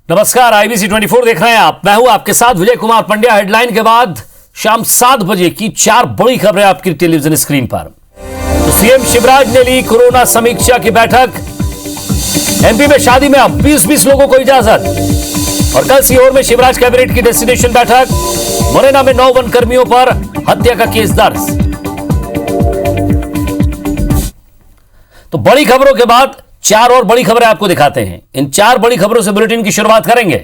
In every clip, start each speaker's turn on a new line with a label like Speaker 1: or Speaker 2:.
Speaker 1: नमस्कार, IBC 24 देख रहे हैं आप। मैं हूं आपके साथ विजय कुमार पंड्या। हेडलाइन के बाद शाम 7 बजे की 4 बड़ी खबरें आपकी टेलीविजन स्क्रीन पर। तो सीएम शिवराज ने ली कोरोना समीक्षा की बैठक। एमपी में शादी में अब 20-20 लोगों को इजाजत। और कल सीहोर में शिवराज कैबिनेट की डेस्टिनेशन बैठक। मुरैना में 9 वन कर्मियों पर हत्या का केस दर्ज। तो बड़ी खबरों के बाद 4 और बड़ी खबरें आपको दिखाते हैं। इन 4 बड़ी खबरों से बुलेटिन की शुरुआत करेंगे।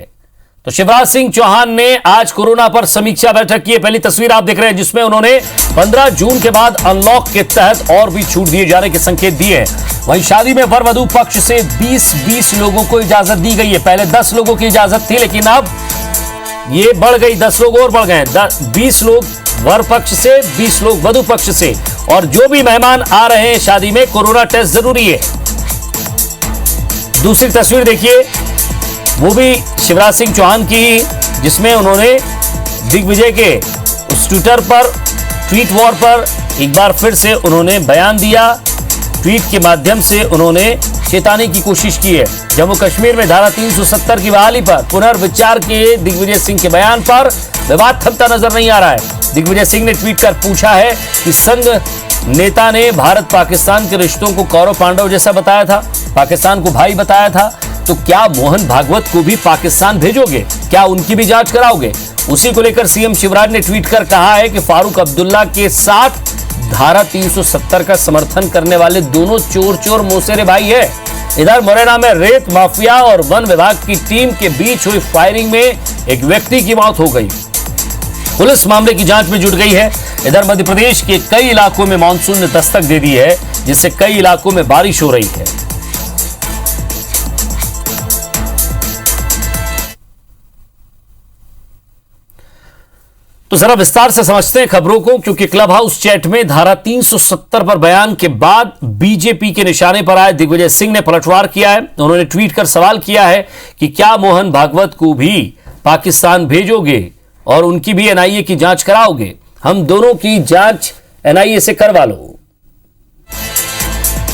Speaker 1: तो शिवराज सिंह चौहान ने आज कोरोना पर समीक्षा बैठक की है। पहली तस्वीर आप देख रहे हैं जिसमें उन्होंने 15 जून के बाद अनलॉक के तहत और भी छूट दिए जाने के संकेत दिए हैं। वहीं शादी में वर वधू पक्ष से 20-20 लोगों को इजाजत दी गई है। पहले 10 लोगों की इजाजत थी, लेकिन अब ये बढ़ गई, 10 लोग और बढ़ गए। 20 लोग वर पक्ष से, 20 लोग वधू पक्ष से। और जो भी मेहमान आ रहे हैं शादी में, कोरोना टेस्ट जरूरी है। दूसरी तस्वीर देखिए, वो भी शिवराज सिंह चौहान की, जिसमें उन्होंने दिग्विजय के उस ट्विटर पर, ट्वीट वॉर पर एक बार फिर से उन्होंने बयान दिया। ट्वीट के माध्यम से उन्होंने चेताने की कोशिश की है। जम्मू कश्मीर में धारा 370 की बहाली पर पुनर्विचार के दिग्विजय सिंह के बयान पर विवाद थमता नजर नहीं आ रहा है। दिग्विजय सिंह ने ट्वीट कर पूछा है कि संघ नेता ने भारत पाकिस्तान के रिश्तों को कौरव पांडव जैसा बताया था, पाकिस्तान को भाई बताया था, तो क्या मोहन भागवत को भी पाकिस्तान भेजोगे? क्या उनकी भी जांच कराओगे? उसी को लेकर सीएम शिवराज ने ट्वीट कर कहा है कि फारूक अब्दुल्ला के साथ धारा 370 का समर्थन करने वाले दोनों चोर मौसेरे भाई है। इधर मुरैना में रेत माफिया और वन विभाग की टीम के बीच हुई फायरिंग में एक व्यक्ति की मौत हो गई। पुलिस मामले की जांच में जुट गई है। इधर मध्य प्रदेश के कई इलाकों में मानसून ने दस्तक दे दी है, जिससे कई इलाकों में बारिश हो रही है। तो जरा विस्तार से समझते हैं खबरों को, क्योंकि क्लब हाउस चैट में धारा 370 पर बयान के बाद बीजेपी के निशाने पर आए दिग्विजय सिंह ने पलटवार किया है। उन्होंने ट्वीट कर सवाल किया है कि क्या मोहन भागवत को भी पाकिस्तान भेजोगे और उनकी भी एनआईए की जांच कराओगे? हम दोनों की जांच एनआईए से करवा लो।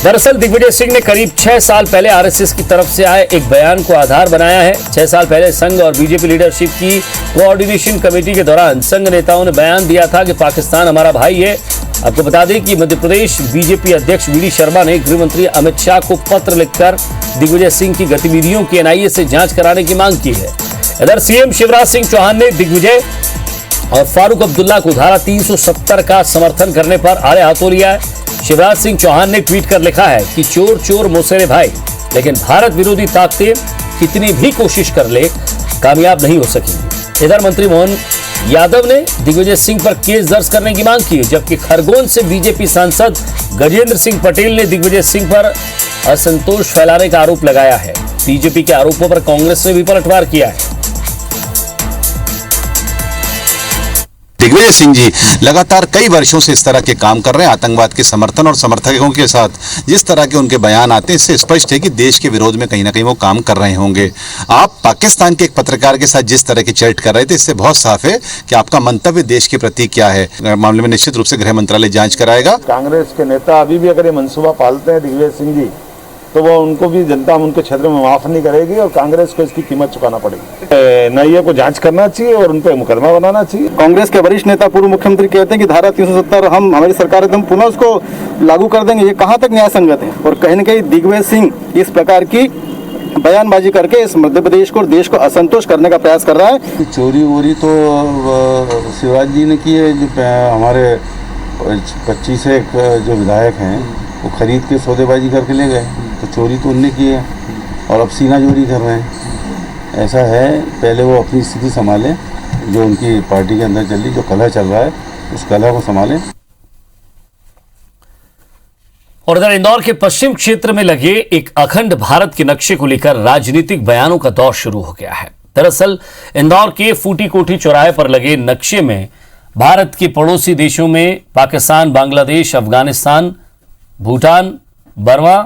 Speaker 1: दरअसल दिग्विजय सिंह ने करीब 6 साल पहले आरएसएस की तरफ से आए एक बयान को आधार बनाया है। 6 साल पहले संघ और बीजेपी लीडरशिप की कोऑर्डिनेशन कमेटी के दौरान संघ नेताओं ने बयान दिया था कि पाकिस्तान हमारा भाई है। आपको बता दें कि मध्य प्रदेश बीजेपी अध्यक्ष वीडी शर्मा ने गृह मंत्री अमित शाह को पत्र लिखकर दिग्विजय सिंह की गतिविधियों की एनआईए से जांच कराने की मांग की है। इधर सीएम शिवराज सिंह चौहान ने दिग्विजय और फारूक अब्दुल्ला को धारा 370 का समर्थन करने पर आड़े हाथों लिया है। शिवराज सिंह चौहान ने ट्वीट कर लिखा है कि चोर मौसेरे भाई, लेकिन भारत विरोधी ताकतें कितनी भी कोशिश कर ले कामयाब नहीं हो सकेंगी। इधर मंत्री मोहन यादव ने दिग्विजय सिंह पर केस दर्ज करने की मांग की है, जबकि खरगोन से बीजेपी सांसद गजेंद्र सिंह पटेल ने दिग्विजय सिंह पर असंतोष फैलाने का आरोप लगाया है। बीजेपी के आरोपों पर कांग्रेस ने भी पलटवार किया है।
Speaker 2: दिग्विजय सिंह जी लगातार कई वर्षों से इस तरह के काम कर रहे हैं। आतंकवाद के समर्थन और समर्थकों के साथ जिस तरह के उनके बयान आते हैं, इससे स्पष्ट है कि देश के विरोध में कहीं ना कहीं वो काम कर रहे होंगे। आप पाकिस्तान के एक पत्रकार के साथ जिस तरह की चैट कर रहे थे, इससे बहुत साफ है कि आपका मंतव्य देश के प्रति क्या है। मामले में निश्चित रूप से गृह मंत्रालय जांच कराएगा।
Speaker 3: कांग्रेस के नेता अभी भी अगर ये मनसूबा पालते हैं दिग्विजय सिंह जी, तो वो उनको भी जनता उनके क्षेत्र में माफ नहीं करेगी और कांग्रेस को इसकी कीमत चुकाना पड़ेगी। एनआईए को जांच करना चाहिए और उन पर मुकदमा बनाना चाहिए।
Speaker 4: कांग्रेस के वरिष्ठ नेता पूर्व मुख्यमंत्री कहते हैं कि धारा 370 हमारी सरकार एकदम पुनः उसको लागू कर देंगे। ये कहां तक न्याय संगत है? और कहीं न कहीं दिग्विजय सिंह इस प्रकार की बयानबाजी करके इस मध्य प्रदेश को और देश को असंतोष करने का प्रयास कर रहा है।
Speaker 5: चोरी वोरी तो शिवराज जी ने की है। जो हमारे 25 जो विधायक हैं वो खरीद के सौदेबाजी करके ले गए, तो चोरी तो उनने की है और अब सीना चोरी कर रहे हैं। ऐसा है, पहले वो अपनी स्थिति संभालें, जो उनकी पार्टी के अंदर चल रही, जो कलह चल रहा है उस कलह को संभालें।
Speaker 1: और इधर इंदौर के पश्चिम क्षेत्र में लगे एक अखंड भारत के नक्शे को लेकर राजनीतिक बयानों का दौर शुरू हो गया है। दरअसल इंदौर के फूटी कोठी चौराहे पर लगे नक्शे में भारत के पड़ोसी देशों में पाकिस्तान, बांग्लादेश, अफगानिस्तान, भूटान, बर्मा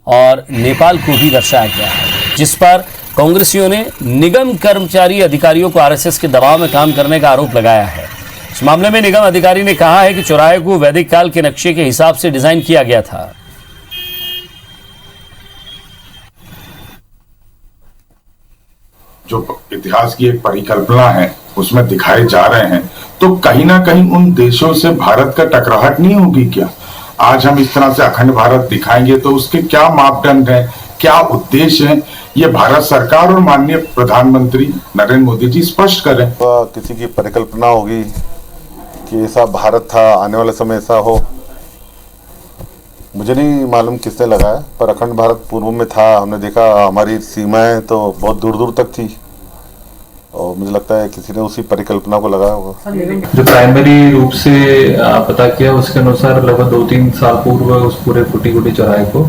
Speaker 1: और नेपाल को भी दर्शाया गया है, जिस पर कांग्रेसियों ने निगम कर्मचारी अधिकारियों को आरएसएस के दबाव में काम करने का आरोप लगाया है। इस मामले में निगम अधिकारी ने कहा है कि चौराहे को वैदिक काल के नक्शे के हिसाब से डिजाइन किया गया था।
Speaker 6: जो इतिहास की एक परिकल्पना है उसमें दिखाए जा रहे हैं, तो कहीं ना कहीं उन देशों से भारत का टकराहट नहीं होगी क्या? आज हम इस तरह से अखंड भारत दिखाएंगे तो उसके क्या मापदंड हैं, क्या उद्देश्य हैं, ये भारत सरकार और माननीय प्रधानमंत्री नरेंद्र मोदी जी स्पष्ट करें।
Speaker 3: किसी की परिकल्पना होगी कि ऐसा भारत था, आने वाले समय ऐसा हो, मुझे नहीं मालूम किसने लगाया, पर अखंड भारत पूर्व में था। हमने देखा हमारी सीमाएं तो बहुत दूर दूर तक थी और मुझे लगता है किसी ने उसी परिकल्पना को लगाया होगा।
Speaker 7: जो प्राइमरी रूप से पता किया उसके अनुसार लगभग 2-3 साल पूर्व उस पूरे फुटी कुटी चौराहे को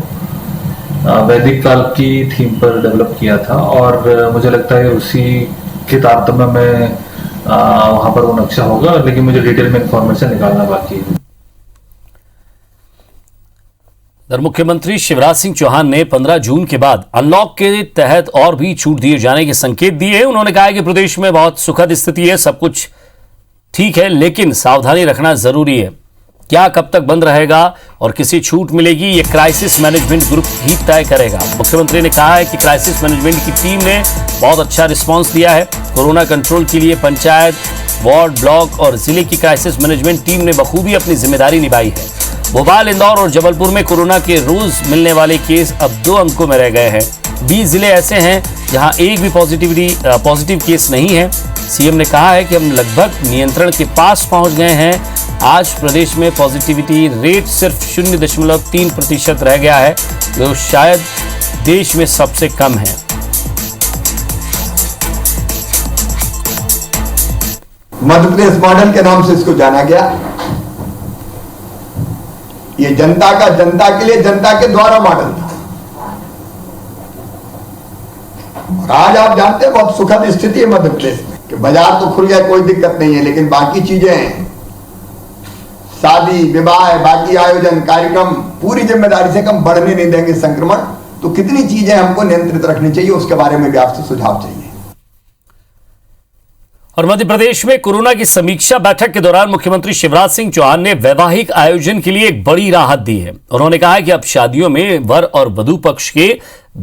Speaker 7: वैदिक काल की थीम पर डेवलप किया था और मुझे लगता है उसी के तारतम्य में वहां पर वो नक्शा होगा, लेकिन मुझे डिटेल में इंफॉर्मेशन निकालना बाकी है।
Speaker 1: मुख्यमंत्री शिवराज सिंह चौहान ने 15 जून के बाद अनलॉक के तहत और भी छूट दिए जाने के संकेत दिए। उन्होंने कहा कि प्रदेश में बहुत सुखद स्थिति है, सब कुछ ठीक है, लेकिन सावधानी रखना जरूरी है। क्या कब तक बंद रहेगा और किसी छूट मिलेगी, ये क्राइसिस मैनेजमेंट ग्रुप ही तय करेगा। मुख्यमंत्री ने कहा है कि क्राइसिस मैनेजमेंट की टीम ने बहुत अच्छा रिस्पांस दिया है। कोरोना कंट्रोल के लिए पंचायत, वार्ड, ब्लॉक और जिले की क्राइसिस मैनेजमेंट टीम ने बखूबी अपनी जिम्मेदारी निभाई है। भोपाल, इंदौर और जबलपुर में कोरोना के रोज मिलने वाले केस अब 2 अंकों में रह गए हैं। 20 जिले ऐसे हैं जहां एक भी पॉजिटिव केस नहीं है। सीएम ने कहा है कि हम लगभग नियंत्रण के पास पहुंच गए हैं। आज प्रदेश में पॉजिटिविटी रेट सिर्फ 0.3% रह गया है, जो शायद देश में सबसे कम है।
Speaker 8: मध्य प्रदेश मॉडल के नाम से इसको जाना गया। ये जनता का, जनता के लिए, जनता के द्वारा मॉडल था। और आज आप जानते हैं बहुत सुखद स्थिति है मध्य प्रदेश में कि बाजार तो खुल गया, कोई दिक्कत नहीं है, लेकिन बाकी चीजें, शादी विवाह, बाकी आयोजन कार्यक्रम पूरी जिम्मेदारी से कम बढ़ने नहीं देंगे संक्रमण। तो कितनी चीजें हमको नियंत्रित रखनी चाहिए, उसके बारे में भी आपसे सुझाव चाहिए।
Speaker 1: और मध्य प्रदेश में कोरोना की समीक्षा बैठक के दौरान मुख्यमंत्री शिवराज सिंह चौहान ने वैवाहिक आयोजन के लिए एक बड़ी राहत दी है। उन्होंने कहा है कि अब शादियों में वर और वधू पक्ष के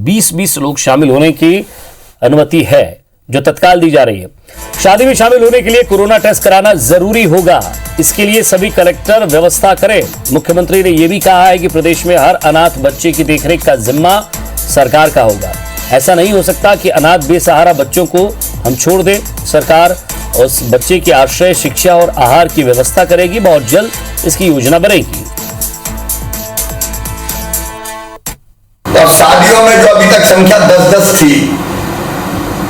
Speaker 1: 20-20 लोग शामिल होने की अनुमति है, जो तत्काल दी जा रही है। शादी में शामिल होने के लिए कोरोना टेस्ट कराना जरूरी होगा, इसके लिए सभी कलेक्टर व्यवस्था करें। मुख्यमंत्री ने यह भी कहा है कि प्रदेश में हर अनाथ बच्चे की देखरेख का जिम्मा सरकार का होगा। ऐसा नहीं हो सकता कि अनाथ बेसहारा बच्चों को हम छोड़ दें। सरकार उस बच्चे के आश्रय, शिक्षा और आहार की व्यवस्था करेगी। बहुत जल्द इसकी योजना बनेगी।
Speaker 8: और शादियों में जो अभी तक संख्या 10-10 थी,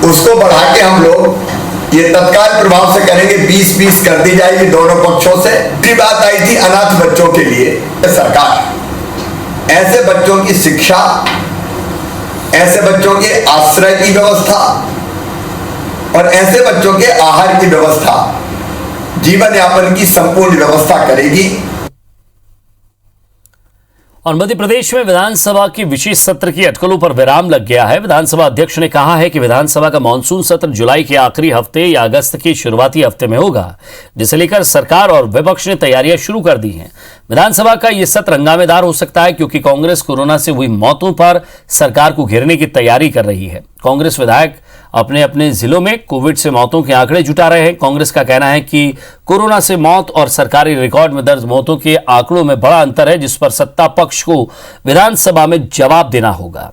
Speaker 8: उसको बढ़ा के हम लोग ये तत्काल प्रभाव से करेंगे, 20-20 कर दी जाएगी दोनों पक्षों से। दूसरी बात आई थी अनाथ बच्चों के लिए, सरकार ऐसे बच्चों की शिक्षा, ऐसे बच्चों के आश्रय की व्यवस्था और ऐसे बच्चों के आहार की व्यवस्था, जीवन यापन की संपूर्ण व्यवस्था करेगी।
Speaker 1: और मध्य प्रदेश में विधानसभा की विशेष सत्र की अटकलों पर विराम लग गया है। विधानसभा अध्यक्ष ने कहा है कि विधानसभा का मानसून सत्र जुलाई के आखिरी हफ्ते या अगस्त के शुरुआती हफ्ते में होगा, जिसे लेकर सरकार और विपक्ष ने तैयारियां शुरू कर दी हैं। विधानसभा का यह सत्र हंगामेदार हो सकता है क्योंकि कांग्रेस कोरोना से हुई मौतों पर सरकार को घेरने की तैयारी कर रही है। कांग्रेस विधायक अपने अपने जिलों में कोविड से मौतों के आंकड़े जुटा रहे हैं। कांग्रेस का कहना है कि कोरोना से मौत और सरकारी रिकॉर्ड में दर्ज मौतों के आंकड़ों में बड़ा अंतर है, जिस पर सत्ता पक्ष को विधानसभा में जवाब देना होगा।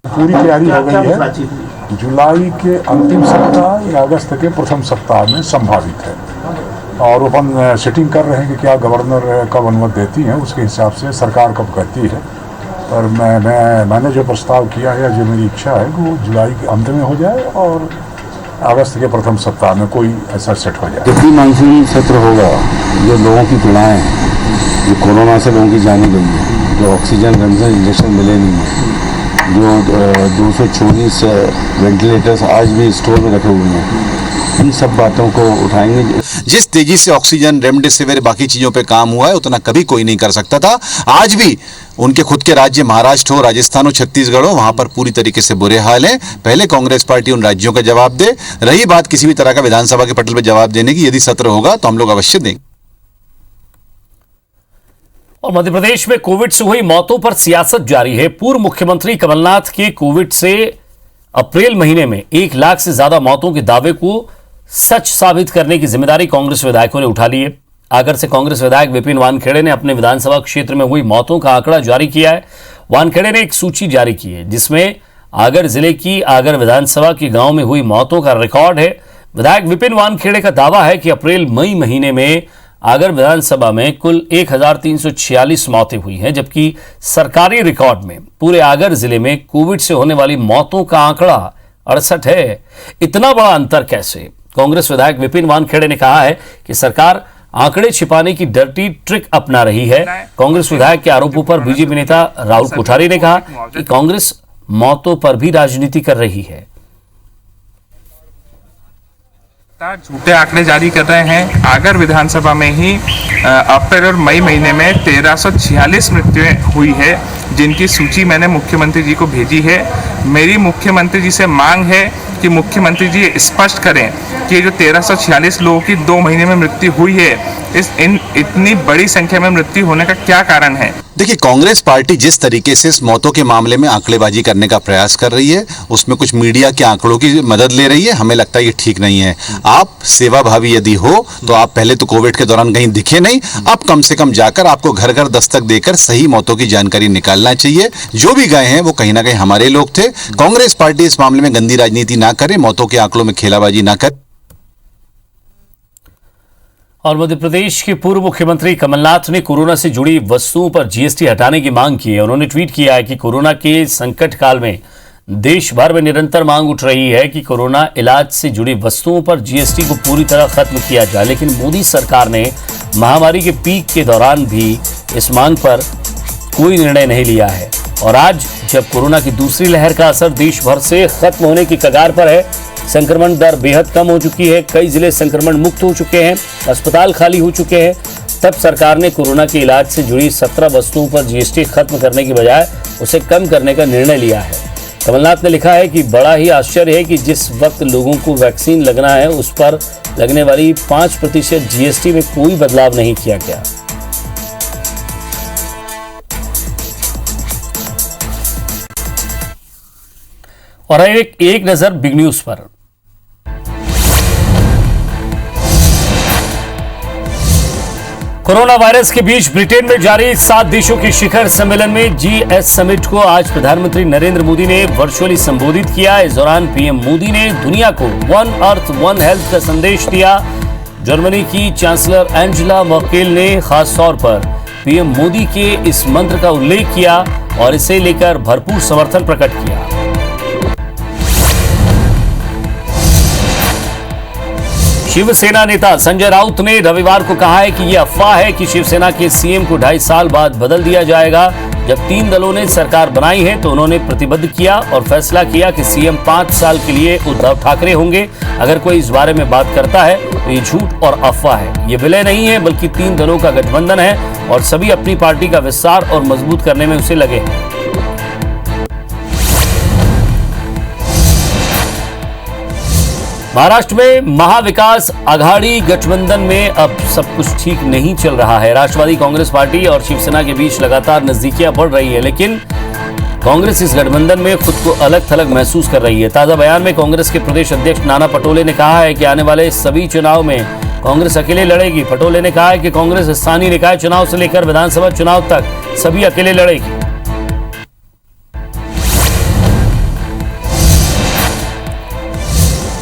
Speaker 9: पूरी तैयारी हो गई है। जुलाई के अंतिम सप्ताह या अगस्त के प्रथम सप्ताह में संभावित है और अपन सेटिंग कर रहे हैं कि क्या गवर्नर कब अनुमति देती हैं, उसके हिसाब से सरकार कब कहती है। पर मैंने जो प्रस्ताव किया है, जो मेरी इच्छा है कि वो जुलाई के अंत में हो जाए और अगस्त के प्रथम सप्ताह में कोई ऐसा सेट हो जाए।
Speaker 5: जब भी मानसून सत्र होगा, जो लोगों की पीड़ाएँ हैं, जो कोरोना से लोगों की जानी गई है, जो ऑक्सीजन इंजेक्शन मिले नहीं है, जो 224 वेंटिलेटर्स आज भी स्टोर में रखे हुए हैं, इन सब बातों को उठाएंगे।
Speaker 2: जिस तेजी से ऑक्सीजन, रेमडेसिविर, बाकी चीजों पे काम हुआ है उतना कभी कोई नहीं कर सकता था। आज भी उनके खुद के राज्य महाराष्ट्र हो, राजस्थान हो, छत्तीसगढ़ हो, वहां पर पूरी तरीके से बुरे हाल है। पहले कांग्रेस पार्टी उन राज्यों का जवाब दे। रही बात किसी भी तरह का विधानसभा के पटल पर जवाब देने की, यदि सत्र होगा तो हम लोग अवश्य देंगे।
Speaker 1: और मध्य प्रदेश में कोविड से हुई मौतों पर सियासत जारी है। पूर्व मुख्यमंत्री कमलनाथ के कोविड से अप्रैल महीने में 1 लाख से ज्यादा मौतों के दावे को सच साबित करने की जिम्मेदारी कांग्रेस विधायकों ने उठा ली है। आगर से कांग्रेस विधायक विपिन वानखेड़े ने अपने विधानसभा क्षेत्र में हुई मौतों का आंकड़ा जारी किया है। वानखेड़े ने एक सूची जारी की है जिसमें आगर जिले की आगर विधानसभा के गांव में हुई मौतों का रिकॉर्ड है। विधायक विपिन वानखेड़े का दावा है कि अप्रैल मई महीने में आगर विधानसभा में कुल 1346 मौतें हुई हैं, जबकि सरकारी रिकॉर्ड में पूरे आगर जिले में कोविड से होने वाली मौतों का आंकड़ा 68 है। इतना बड़ा अंतर कैसे? कांग्रेस विधायक विपिन वानखेड़े ने कहा है कि सरकार आंकड़े छिपाने की डर्टी ट्रिक अपना रही है। कांग्रेस विधायक के आरोपों पर बीजेपी नेता राहुल कोठारी ने कहा कि कांग्रेस मौतों पर भी राजनीति कर रही है।
Speaker 10: झूठे आंकड़े जारी कर रहे हैं। आगर विधानसभा में ही अप्रैल और मई महीने में 1346 मृत्युएं हुई है, जिनकी सूची मैंने मुख्यमंत्री जी को भेजी है। मेरी मुख्यमंत्री जी से मांग है कि मुख्यमंत्री जी स्पष्ट करें कि जो 1346 लोगों की 2 महीने में मृत्यु हुई है, इतनी बड़ी संख्या में मृत्यु होने का क्या कारण है।
Speaker 2: देखिए, कांग्रेस पार्टी जिस तरीके से इस मौतों के मामले में आंकड़ेबाजी करने का प्रयास कर रही है, उसमें कुछ मीडिया के आंकड़ों की मदद ले रही है, हमें लगता है ये ठीक नहीं है। आप सेवाभावी यदि हो तो आप पहले तो कोविड के दौरान कहीं दिखे नहीं, अब कम से कम जाकर आपको घर घर दस्तक देकर सही मौतों की जानकारी निकालना चाहिए। जो भी गए हैं वो कहीं ना कहीं हमारे लोग थे। कांग्रेस पार्टी इस मामले में गंदी राजनीति ना करे, मौतों के आंकड़ों में खेलाबाजी ना करे।
Speaker 1: और मध्य प्रदेश के पूर्व मुख्यमंत्री कमलनाथ ने कोरोना से जुड़ी वस्तुओं पर जीएसटी हटाने की मांग की है। उन्होंने ट्वीट किया है कि कोरोना के संकट काल में देश भर में निरंतर मांग उठ रही है कि कोरोना इलाज से जुड़ी वस्तुओं पर जीएसटी को पूरी तरह खत्म किया जाए, लेकिन मोदी सरकार ने महामारी के पीक के दौरान भी इस मांग पर कोई निर्णय नहीं लिया है। और आज जब कोरोना की दूसरी लहर का असर देश भर से खत्म होने की कगार पर है, संक्रमण दर बेहद कम हो चुकी है, कई जिले संक्रमण मुक्त हो चुके हैं, अस्पताल खाली हो चुके हैं, तब सरकार ने कोरोना के इलाज से जुड़ी 17 वस्तुओं पर जीएसटी खत्म करने की बजाय उसे कम करने का निर्णय लिया है। कमलनाथ ने लिखा है कि बड़ा ही आश्चर्य है कि जिस वक्त लोगों को वैक्सीन लगना है उस पर लगने वाली 5% जीएसटी में कोई बदलाव नहीं किया गया। और एक नजर बिग न्यूज पर। कोरोना वायरस के बीच ब्रिटेन में जारी 7 देशों के शिखर सम्मेलन में G7 समिट को आज प्रधानमंत्री नरेंद्र मोदी ने वर्चुअली संबोधित किया। इस दौरान पीएम मोदी ने दुनिया को वन अर्थ वन हेल्थ का संदेश दिया। जर्मनी की चांसलर एंजेला मर्केल ने खास तौर पर पीएम मोदी के इस मंत्र का उल्लेख किया और इसे लेकर भरपूर समर्थन प्रकट किया। शिवसेना नेता संजय राउत ने रविवार को कहा है कि यह अफवाह है कि शिवसेना के सीएम को 2.5 साल बाद बदल दिया जाएगा। जब 3 दलों ने सरकार बनाई है तो उन्होंने प्रतिबद्ध किया और फैसला किया कि सीएम 5 साल के लिए उद्धव ठाकरे होंगे। अगर कोई इस बारे में बात करता है तो ये झूठ और अफवाह है। ये विलय नहीं है बल्कि 3 दलों का गठबंधन है और सभी अपनी पार्टी का विस्तार और मजबूत करने में उसे लगे हैं। महाराष्ट्र में महाविकास आघाड़ी गठबंधन में अब सब कुछ ठीक नहीं चल रहा है। राष्ट्रवादी कांग्रेस पार्टी और शिवसेना के बीच लगातार नजदीकियां बढ़ रही है, लेकिन कांग्रेस इस गठबंधन में खुद को अलग थलग महसूस कर रही है। ताजा बयान में कांग्रेस के प्रदेश अध्यक्ष नाना पटोले ने कहा है कि आने वाले सभी चुनाव में कांग्रेस अकेले लड़ेगी। पटोले ने कहा है कि कांग्रेस स्थानीय निकाय चुनाव से लेकर विधानसभा चुनाव तक सभी अकेले लड़ेगी।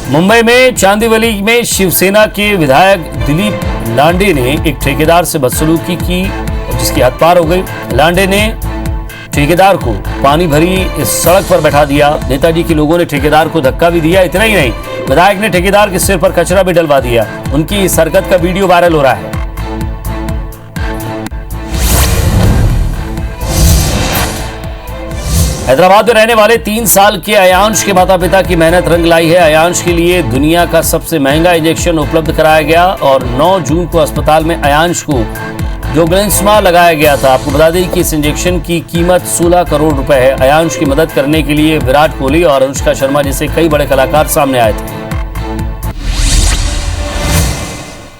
Speaker 1: मुंबई में चांदीवली में शिवसेना के विधायक दिलीप लांडे ने एक ठेकेदार से बदसलूकी की जिसकी हद पार हो गई। लांडे ने ठेकेदार को पानी भरी इस सड़क पर बैठा दिया। नेताजी के लोगों ने ठेकेदार को धक्का भी दिया। इतना ही नहीं, विधायक ने ठेकेदार के सिर पर कचरा भी डलवा दिया। उनकी इस हरकत का वीडियो वायरल हो रहा है। हैदराबाद में रहने वाले 3 साल के अयांश के माता पिता की मेहनत रंग लाई है। अयांश के लिए दुनिया का सबसे महंगा इंजेक्शन उपलब्ध कराया गया और 9 जून को अस्पताल में अयांश को जोग्लेंस्मा लगाया गया था। आपको बता दें कि इस इंजेक्शन की कीमत 16 करोड़ रुपए है। अयांश की मदद करने के लिए विराट कोहली और अनुष्का शर्मा जैसे कई बड़े कलाकार सामने आए थे।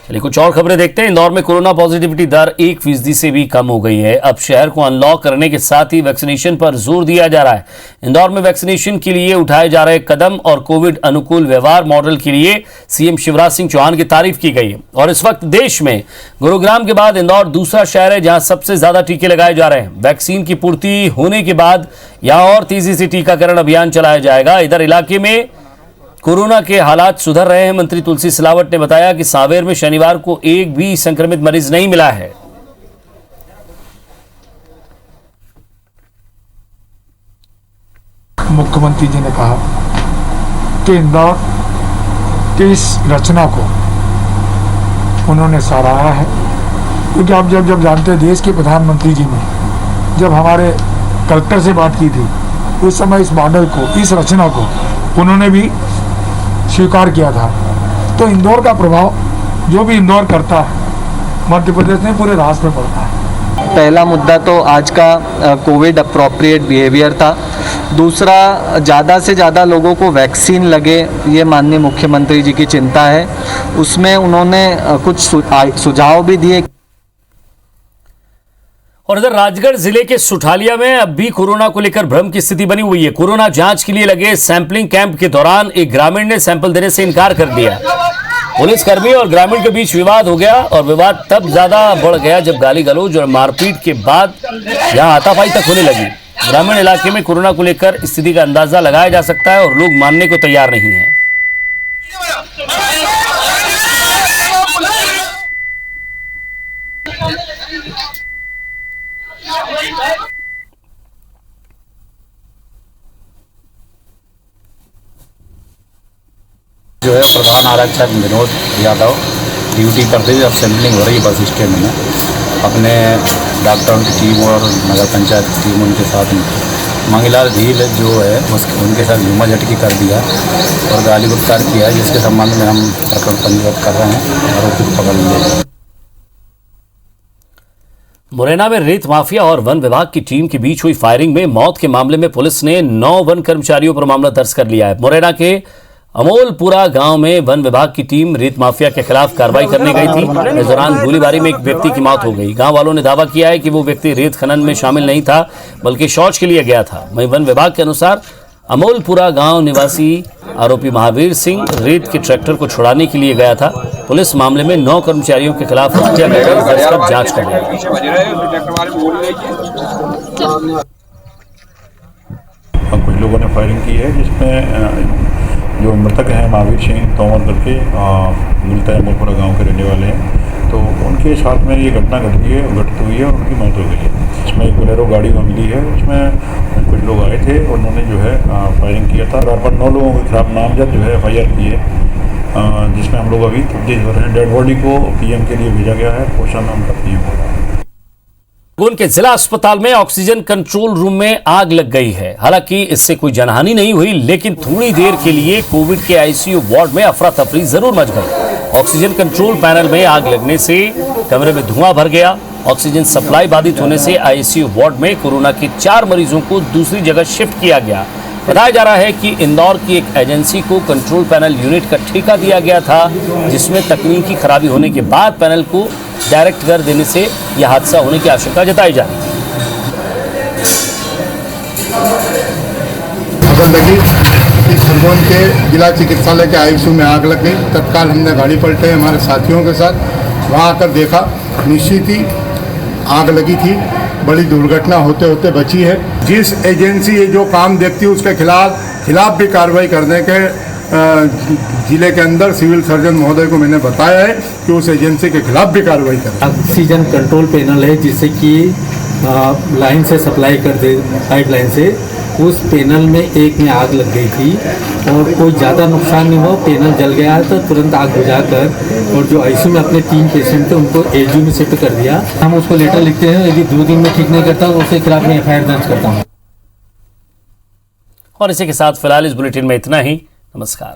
Speaker 1: चलिए कुछ और खबरें देखते हैं। इंदौर में कोरोना पॉजिटिविटी दर 1% से भी कम हो गई है। अब शहर को अनलॉक करने के साथ ही वैक्सीनेशन पर जोर दिया जा रहा है। इंदौर में वैक्सीनेशन के लिए उठाए जा रहे कदम और कोविड अनुकूल व्यवहार मॉडल के लिए सीएम शिवराज सिंह चौहान की तारीफ की गई है। और इस वक्त देश में गुरुग्राम के बाद इंदौर दूसरा शहर है जहां सबसे ज्यादा टीके लगाए जा रहे हैं। वैक्सीन की पूर्ति होने के बाद यहां और तेजी से टीकाकरण अभियान चलाया जाएगा। इधर इलाके में कोरोना के हालात सुधर रहे हैं। मंत्री तुलसी सिलावट ने बताया कि सांवेर में शनिवार को एक भी संक्रमित मरीज नहीं मिला है।
Speaker 9: मुख्यमंत्री जी ने कहा कि इंदौर की इस रचना को उन्होंने सराहा है, क्योंकि आप जब जानते हैं देश के प्रधानमंत्री जी ने जब हमारे कलेक्टर से बात की थी उस समय इस मॉडल को, इस रचना को उन्होंने भी स्वीकार किया था। तो इंदौर का प्रभाव जो भी इंदौर करता है मध्य प्रदेश में पूरे राष्ट्र में पड़ता है।
Speaker 11: पहला मुद्दा तो आज का कोविड अप्रोप्रिएट बिहेवियर था। दूसरा, ज़्यादा से ज़्यादा लोगों को वैक्सीन लगे, ये माननीय मुख्यमंत्री जी की चिंता है। उसमें उन्होंने कुछ सुझाव भी दिए।
Speaker 1: और इधर राजगढ़ जिले के सुठालिया में अब भी कोरोना को लेकर भ्रम की स्थिति बनी हुई है। कोरोना जांच के लिए लगे सैंपलिंग कैंप के दौरान एक ग्रामीण ने सैंपल देने से इनकार कर दिया। पुलिसकर्मी और ग्रामीण के बीच विवाद हो गया और विवाद तब ज्यादा बढ़ गया जब गाली गलौज और मारपीट के बाद यहां हाथापाई तक होने लगी। ग्रामीण इलाके में कोरोना को लेकर स्थिति का अंदाजा लगाया जा सकता है और लोग मानने को तैयार नहीं है।
Speaker 12: जो है प्रधान आरक्षक विनोद यादव ड्यूटी पर थे जब सैंपलिंग हो रही बस स्टैंड में, अपने डॉक्टरों की टीम और नगर पंचायत की टीम उनके साथ मंगलाल झील जो है उनके साथ झूमा झटकी कर दिया और गाली गुप्तार किया, जिसके संबंध में हम प्रकरण पंजीबद्ध कर रहे हैं, आरोपी को पकड़ लिया।
Speaker 1: मुरैना में रेत माफिया और वन विभाग की टीम के बीच हुई फायरिंग में मौत के मामले में पुलिस ने 9 वन कर्मचारियों पर मामला दर्ज कर लिया है। मुरैना के अमोलपुरा गांव में वन विभाग की टीम रेत माफिया के खिलाफ कार्रवाई करने गई थी। इस दौरान गोलीबारी में एक व्यक्ति की मौत हो गई। गांव वालों ने दावा किया है कि वो व्यक्ति रेत खनन में शामिल नहीं था बल्कि शौच के लिए गया था। वहीं वन विभाग के अनुसार अमोलपुरा गांव निवासी आरोपी महावीर सिंह रेत के ट्रैक्टर को छुड़ाने के लिए गया था। पुलिस मामले में 9 कर्मचारियों के खिलाफ हत्या का केस दर्ज कर जांच कर रही
Speaker 13: है। कुछ लोगों ने फायरिंग की है जिसमें जो मृतक हैं महावीर सिंह तोमर करके मिलता है अमोलपुरा गांव के रहने वाले हैं, तो उनके साथ में ये घटना घटित हुई है और उनकी मौत हो गई है। इसमें एक बोलेरो गाड़ी मिली है, उसमें कुछ लोग आए थे, उन्होंने जो है फायरिंग किया था। आधार पर 9 लोगों के खिलाफ नामजद जो है FIR की है, जिसमें हम लोग अभी तफ्तीश कर रहे हैं। डेड बॉडी को PM के लिए भेजा गया है, पोस्टमार्टम का PM हो रहा है।
Speaker 1: उनके जिला अस्पताल में ऑक्सीजन कंट्रोल रूम में आग लग गई है। हालांकि इससे कोई जनहानि नहीं हुई, लेकिन थोड़ी देर के लिए कोविड के ICU वार्ड में अफरा तफरी जरूर मच गई। ऑक्सीजन कंट्रोल पैनल में आग लगने से कमरे में धुआं भर गया। ऑक्सीजन सप्लाई बाधित होने से ICU वार्ड में कोरोना के 4 मरीजों को दूसरी जगह शिफ्ट किया गया। बताया जा रहा है कि इंदौर की एक एजेंसी को कंट्रोल पैनल यूनिट का ठेका दिया गया था, जिसमें तकनीकी खराबी होने के बाद पैनल को डायरेक्ट कर देने से यह हादसा होने की आशंका जताई जा रही है।
Speaker 14: इस खरगोन के जिला चिकित्सालय के ICU में आग लग गई। तत्काल हमने गाड़ी पलटे हमारे साथियों के साथ, वहां आकर देखा, निश्चित ही आग लगी थी। बड़ी दुर्घटना होते होते बची है। जिस एजेंसी ये जो काम देखती है उसके खिलाफ भी कार्रवाई करने के जिले के अंदर सिविल सर्जन महोदय को मैंने बताया है कि उस एजेंसी के खिलाफ भी कार्रवाई करें।
Speaker 15: ऑक्सीजन कंट्रोल पैनल है जिससे कि लाइन से सप्लाई कर दे, पाइपलाइन से। उस पैनल में एक में आग लग गई थी और कोई ज़्यादा नुकसान नहीं हुआ। पैनल जल गया है तो तुरंत आग बुझाकर और जो ICU में अपने 3 पेशेंट थे उनको AGU में शिफ्ट कर दिया। हम उसको लेटर लिखते हैं, यदि 2 दिन में ठीक नहीं करता तो उसके खिलाफ मैं FIR दर्ज करता हूँ।
Speaker 1: और इसी के साथ फिलहाल इस बुलेटिन में इतना ही। नमस्कार।